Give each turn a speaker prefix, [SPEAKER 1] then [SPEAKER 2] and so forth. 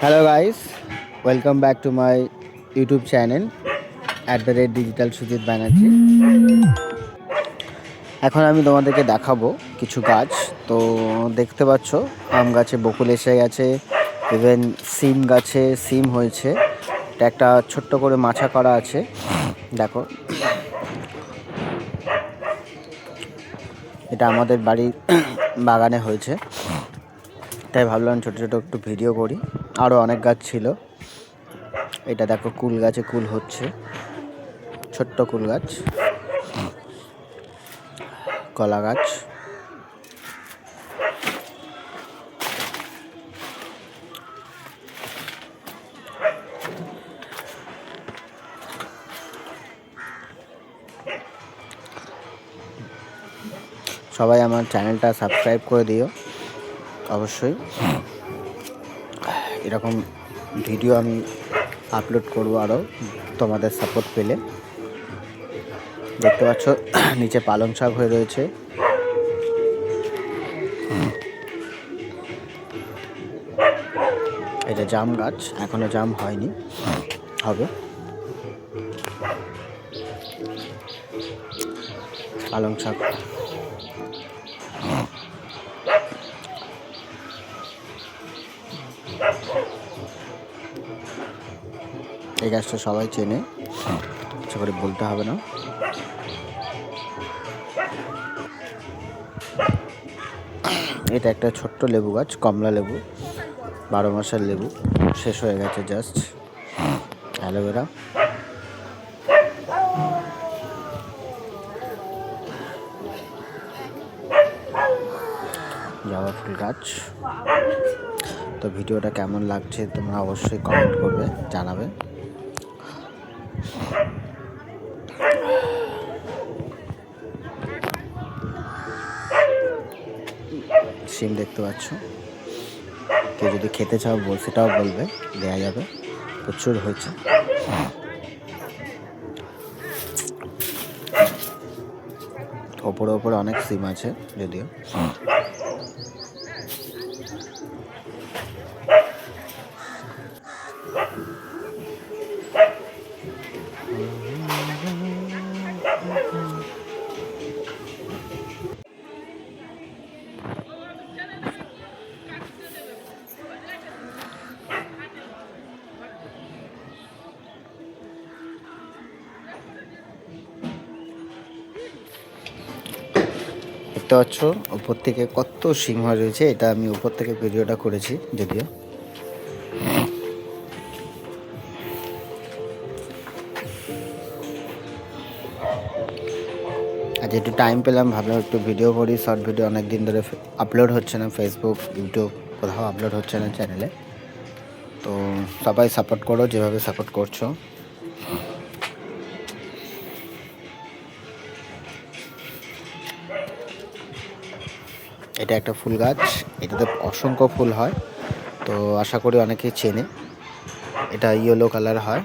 [SPEAKER 1] Hello guys, welcome back to my YouTube channel @digital Sujit Banerjee. এখন আমি তোমাদেরকে দেখাবো কিছু গাছ। তো দেখতে পাচ্ছ আম গাছে বকুল এসে গেছে, ইভেন সিম গাছে সিম হয়েছে। এটা একটা ছোট্ট করে মাচা করা আছে, দেখো। এটা আমাদের বাড়ির বাগানে হয়েছে, তাই ভাবলাম ছোটো ছোটো একটু ভিডিও করি। আরও অনেক গাছ ছিল। এটা দেখো কুল গাছে কুল হচ্ছে, ছোট্ট কুল গাছ। কলা গাছ, সবাই আমার চ্যানেলটা সাবস্ক্রাইব করে দিও অবশ্যই। এরকম ভিডিও আমি আপলোড করব আরও, তোমাদের সাপোর্ট পেলে। দেখতে পাচ্ছ নিচে পালং শাক হয়ে রয়েছে। এটা জাম গাছ, এখনো জাম হয়নি, হবে। পালং শাক, এই গাছটা সবাই চেনে, ইচ্ছা করে বলতে হবে না। এটা একটা ছোট্ট লেবু গাছ, কমলা লেবু, 12 মাসের লেবু, শেষ হয়ে গেছে জাস্ট। অ্যালোভেরা, জবা ফুল গাছ। তো ভিডিওটা কেমন লাগছে তোমরা অবশ্যই কমেন্ট করবে, জানাবে। সিম দেখতে পাচ্ছ, কেউ যদি খেতে চাও সেটাও বলবে, দেওয়া যাবে, প্রচুর হয়েছে। ওপরে ওপরে অনেক সিম আছে যদিও। দেখতে পাচ্ছ উপর থেকে কত সিংহ রয়েছে। এটা আমি উপর থেকে ভিডিওটা করেছি যদিও। আজ একটু টাইম পেলাম, ভাবলাম একটু ভিডিও করি, শর্ট ভিডিও। অনেক দিন ধরে আপলোড হচ্ছে না, ফেসবুক ইউটিউব কোথাও আপলোড হচ্ছে না চ্যানেলে। তো সবাই সাপোর্ট করো যেভাবে সাপোর্ট করছো। এটা একটা ফুল গাছ, এটাতে অসংখ্য ফুল হয়, তো আশা করি অনেকেই চেনে। এটা ইয়েলো কালার হয়।